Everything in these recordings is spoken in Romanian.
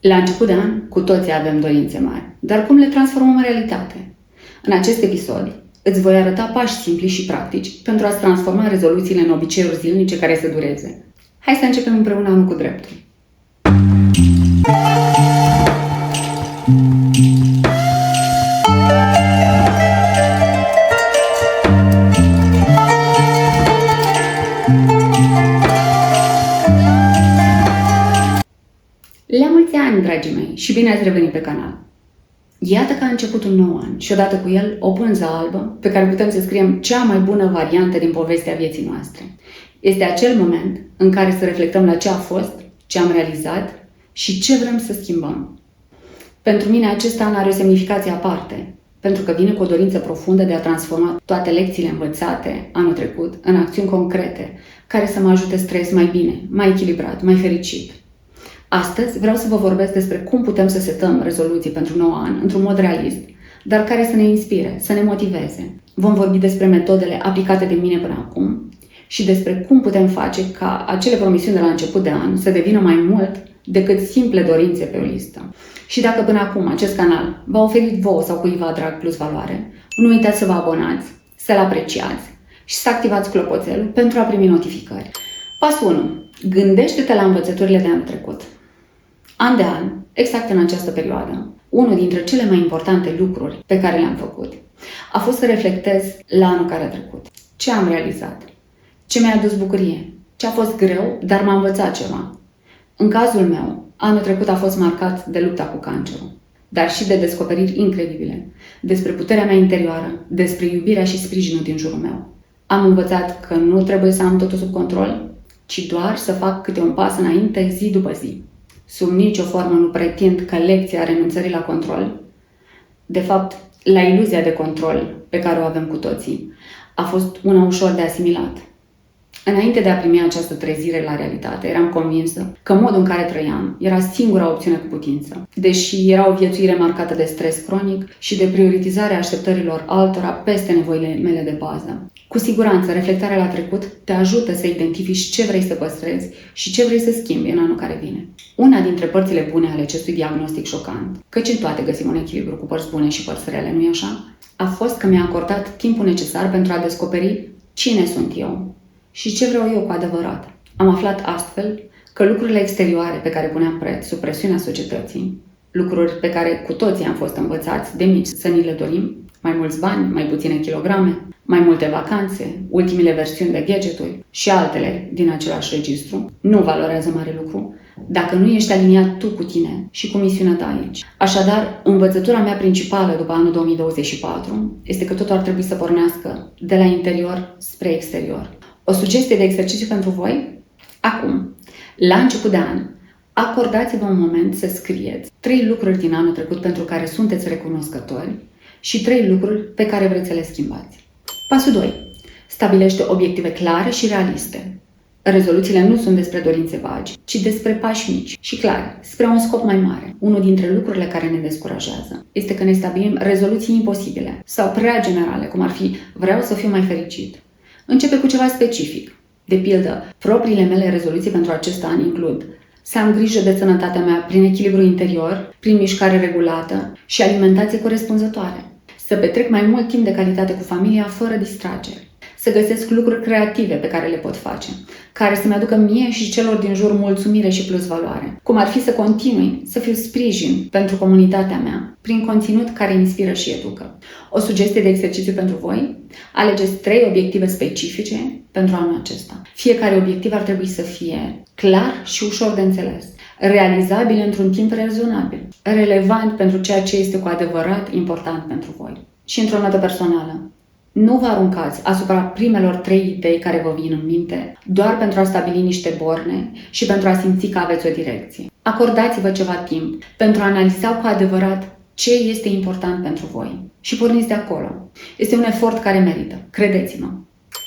La început de an, cu toții avem dorințe mari, dar cum le transformăm în realitate? În acest episod, îți voi arăta pași simpli și practici pentru a-ți transforma rezoluțiile în obiceiuri zilnice care să dureze. Hai să începem împreună anul cu dreptul. La mulți ani, dragii mei, și bine ați revenit pe canal! Iată că a început un nou an și odată cu el o pânză albă pe care putem să scriem cea mai bună variantă din povestea vieții noastre. Este acel moment în care să reflectăm la ce a fost, ce am realizat și ce vrem să schimbăm. Pentru mine acest an are o semnificație aparte, pentru că vine cu o dorință profundă de a transforma toate lecțiile învățate anul trecut în acțiuni concrete, care să mă ajute să trăiesc mai bine, mai echilibrat, mai fericit. Astăzi vreau să vă vorbesc despre cum putem să setăm rezoluții pentru nou an într-un mod realist, dar care să ne inspire, să ne motiveze. Vom vorbi despre metodele aplicate de mine până acum și despre cum putem face ca acele promisiuni de la început de an să devină mai mult decât simple dorințe pe o listă. Și dacă până acum acest canal v-a oferit vouă sau cuiva drag plus valoare, nu uitați să vă abonați, să-l apreciați și să activați clopoțelul pentru a primi notificări. Pasul 1. Gândește-te la învățăturile de anul trecut. An de an, exact în această perioadă, unul dintre cele mai importante lucruri pe care le-am făcut a fost să reflectez la anul care a trecut. Ce am realizat? Ce mi-a adus bucurie? Ce a fost greu, dar m-a învățat ceva? În cazul meu, anul trecut a fost marcat de lupta cu cancerul, dar și de descoperiri incredibile, despre puterea mea interioară, despre iubirea și sprijinul din jurul meu. Am învățat că nu trebuie să am totul sub control, ci doar să fac câte un pas înainte zi după zi. Sub nicio formă nu pretind că lecția renunțării la control, de fapt, la iluzia de control pe care o avem cu toții, a fost una ușor de asimilat. Înainte de a primi această trezire la realitate, eram convinsă că modul în care trăiam era singura opțiune cu putință, deși era o viețuire marcată de stres cronic și de prioritizarea așteptărilor altora peste nevoile mele de bază. Cu siguranță, reflectarea la trecut te ajută să identifici ce vrei să păstrezi și ce vrei să schimbi în anul care vine. Una dintre părțile bune ale acestui diagnostic șocant, căci în toate găsim un echilibru cu părți bune și părți rele, nu-i așa? A fost că mi-a acordat timpul necesar pentru a descoperi cine sunt eu și ce vreau eu cu adevărat. Am aflat astfel că lucrurile exterioare pe care puneam preț sub presiunea societății, lucruri pe care cu toții am fost învățați de mici să ni le dorim, mai mulți bani, mai puține kilograme, mai multe vacanțe, ultimile versiuni de gadgeturi și altele din același registru, nu valorează mare lucru dacă nu ești aliniat tu cu tine și cu misiunea ta aici. Așadar, învățătura mea principală după anul 2024 este că totul ar trebui să pornească de la interior spre exterior. O sugestie de exercițiu pentru voi? Acum, la început de an, acordați-vă un moment să scrieți 3 lucruri din anul trecut pentru care sunteți recunoscători și 3 lucruri pe care vreți să le schimbați. Pasul 2. Stabilește obiective clare și realiste. Rezoluțiile nu sunt despre dorințe vagi, ci despre pași mici și clari, spre un scop mai mare. Unul dintre lucrurile care ne descurajează este că ne stabilim rezoluții imposibile sau prea generale, cum ar fi vreau să fiu mai fericit. Începe cu ceva specific. De pildă, propriile mele rezoluții pentru acest an includ să am grijă de sănătatea mea prin echilibru interior, prin mișcare regulată și alimentație corespunzătoare. Să petrec mai mult timp de calitate cu familia fără distrageri. Să găsesc lucruri creative pe care le pot face, care să-mi aducă mie și celor din jur mulțumire și plus valoare. Cum ar fi să continui să fiu sprijin pentru comunitatea mea, prin conținut care inspiră și educă. O sugestie de exercițiu pentru voi? Alegeți 3 obiective specifice pentru anul acesta. Fiecare obiectiv ar trebui să fie clar și ușor de înțeles, realizabil într-un timp rezonabil, relevant pentru ceea ce este cu adevărat important pentru voi. Și într-o notă personală, nu vă aruncați asupra primelor 3 idei care vă vin în minte doar pentru a stabili niște borne și pentru a simți că aveți o direcție. Acordați-vă ceva timp pentru a analiza cu adevărat ce este important pentru voi și porniți de acolo. Este un efort care merită, credeți-mă.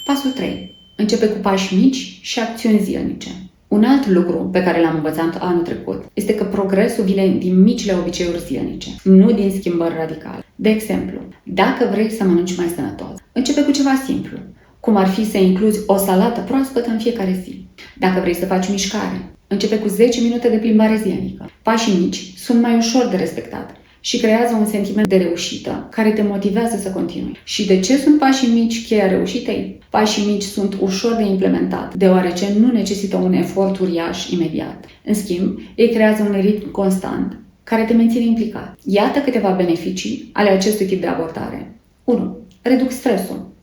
Pasul 3. Începe cu pași mici și acțiuni zilnice. Un alt lucru pe care l-am învățat anul trecut este că progresul vine din micile obiceiuri zilnice, nu din schimbări radicale. De exemplu, dacă vrei să mănânci mai sănătos, începe cu ceva simplu, cum ar fi să incluzi o salată proaspătă în fiecare zi. Dacă vrei să faci mișcare, începe cu 10 minute de plimbare zilnică. Pașii mici sunt mai ușor de respectat și creează un sentiment de reușită care te motivează să continui. Și de ce sunt pașii mici cheia reușitei? Pașii mici sunt ușor de implementat, deoarece nu necesită un efort uriaș imediat. În schimb, ei creează un ritm constant care te menține implicat. Iată câteva beneficii ale acestui tip de abordare. 1. Reduc stresul.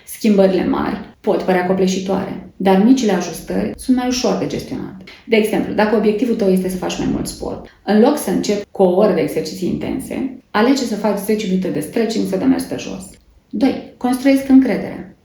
Schimbările mari pot părea copleșitoare, dar micile ajustări sunt mai ușor de gestionat. De exemplu, dacă obiectivul tău este să faci mai mult sport, în loc să începi cu o oră de exerciții intense, alege să faci 10 minute de stretching sau de mers pe jos. 2. Construiesc încredere.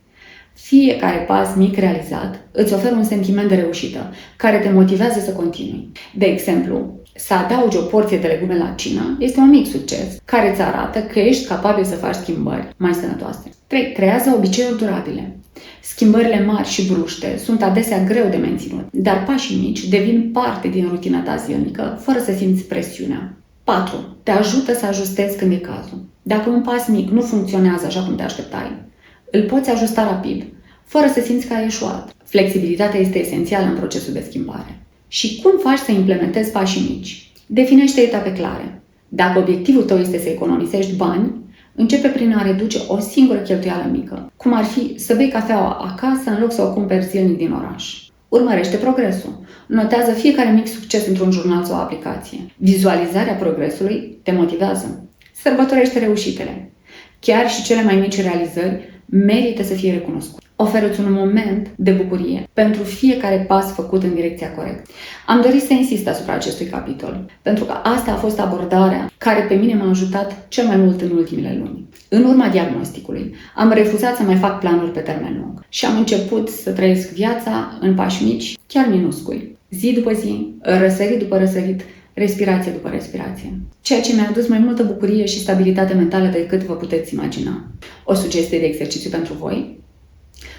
Fiecare pas mic realizat îți oferă un sentiment de reușită, care te motivează să continui. De exemplu, să adaugi o porție de legume la cină este un mic succes, care îți arată că ești capabil să faci schimbări mai sănătoase. 3. Creează obiceiuri durabile. Schimbările mari și bruște sunt adesea greu de menținut, dar pașii mici devin parte din rutina ta zilnică, fără să simți presiunea. 4. Te ajută să ajustezi când e cazul. Dacă un pas mic nu funcționează așa cum te așteptai, îl poți ajusta rapid, fără să simți că ai eșuat. Flexibilitatea este esențială în procesul de schimbare. Și cum faci să implementezi pașii mici? Definește etape clare. Dacă obiectivul tău este să economisești bani, începe prin a reduce o singură cheltuială mică, cum ar fi să bei cafeaua acasă în loc să o cumperi zilnic din oraș. Urmărește progresul. Notează fiecare mic succes într-un jurnal sau o aplicație. Vizualizarea progresului te motivează. Sărbătorește reușitele. Chiar și cele mai mici realizări merită să fie recunoscute. Oferă-ți un moment de bucurie pentru fiecare pas făcut în direcția corectă. Am dorit să insist asupra acestui capitol, pentru că asta a fost abordarea care pe mine m-a ajutat cel mai mult în ultimele luni. În urma diagnosticului, am refuzat să mai fac planuri pe termen lung și am început să trăiesc viața în pași mici, chiar minusculi. Zi după zi, răsărit după răsărit, respirație după respirație. Ceea ce mi-a adus mai multă bucurie și stabilitate mentală decât vă puteți imagina. O sugestie de exercițiu pentru voi?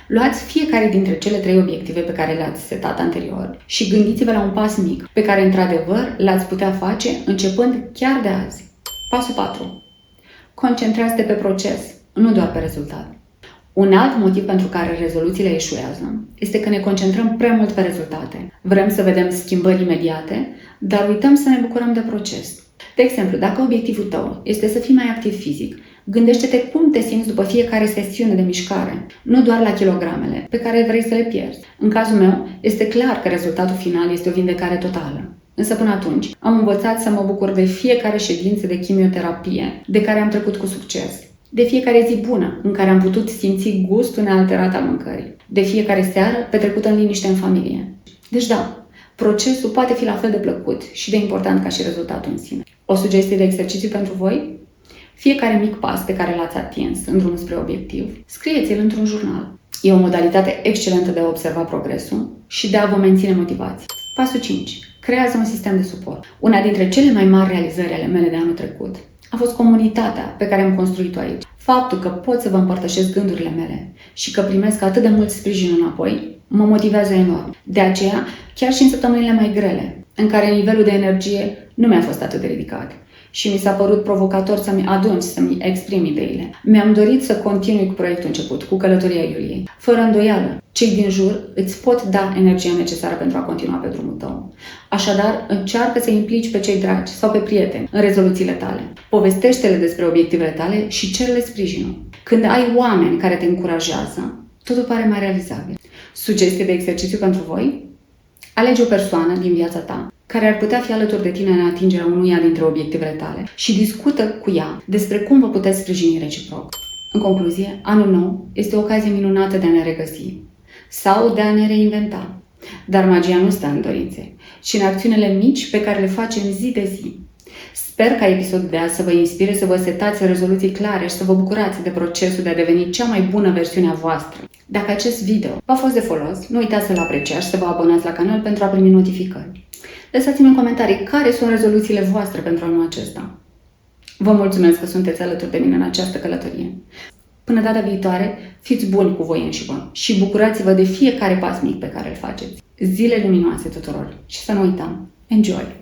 Luați fiecare dintre cele 3 obiective pe care le-ați setat anterior și gândiți-vă la un pas mic pe care, într-adevăr, l-ați putea face începând chiar de azi. Pasul 4. Concentrează-te pe proces, nu doar pe rezultat. Un alt motiv pentru care rezoluțiile eșuează este că ne concentrăm prea mult pe rezultate. Vrem să vedem schimbări imediate, dar uităm să ne bucurăm de proces. De exemplu, dacă obiectivul tău este să fii mai activ fizic, gândește-te cum te simți după fiecare sesiune de mișcare, nu doar la kilogramele pe care vrei să le pierzi. În cazul meu, este clar că rezultatul final este o vindecare totală. Însă până atunci, am învățat să mă bucur de fiecare ședință de chimioterapie de care am trecut cu succes, de fiecare zi bună în care am putut simți gustul nealterat al mâncării, de fiecare seară petrecută în liniște în familie. Deci da, procesul poate fi la fel de plăcut și de important ca și rezultatul în sine. O sugestie de exercițiu pentru voi? Fiecare mic pas pe care l-ați atins în drumul spre obiectiv, scrieți-l într-un jurnal. E o modalitate excelentă de a observa progresul și de a vă menține motivați. Pasul 5. Creează un sistem de suport. Una dintre cele mai mari realizări ale mele de anul trecut a fost comunitatea pe care am construit-o aici. Faptul că pot să vă împărtășesc gândurile mele și că primesc atât de mult sprijin înapoi, mă motivează enorm. De aceea, chiar și în săptămânile mai grele, în care nivelul de energie nu mi-a fost atât de ridicat și mi s-a părut provocator să-mi adun și să-mi exprim ideile, mi-am dorit să continui cu proiectul început, cu călătoria Iuliei. Fără îndoială, cei din jur îți pot da energia necesară pentru a continua pe drumul tău. Așadar, încearcă să implici pe cei dragi sau pe prieteni în rezoluțiile tale. Povestește-le despre obiectivele tale și cer-le sprijinul. Când ai oameni care te încurajează, totul pare mai realizabil. Sugestie de exercițiu pentru voi? Alege o persoană din viața ta care ar putea fi alături de tine în atingerea unuia dintre obiectivele tale și discută cu ea despre cum vă puteți sprijini reciproc. În concluzie, anul nou este o ocazie minunată de a ne regăsi sau de a ne reinventa. Dar magia nu stă în dorințe, ci în acțiunile mici pe care le facem zi de zi. Sper ca episodul de azi să vă inspire să vă setați rezoluții clare și să vă bucurați de procesul de a deveni cea mai bună versiune a voastră. Dacă acest video v-a fost de folos, nu uitați să-l apreciați și să vă abonați la canal pentru a primi notificări. Lăsați-mi în comentarii care sunt rezoluțiile voastre pentru anul acesta. Vă mulțumesc că sunteți alături de mine în această călătorie. Până data viitoare, fiți buni cu voi înșivă și bucurați-vă de fiecare pas mic pe care îl faceți. Zile luminoase tuturor și să nu uităm. Enjoy!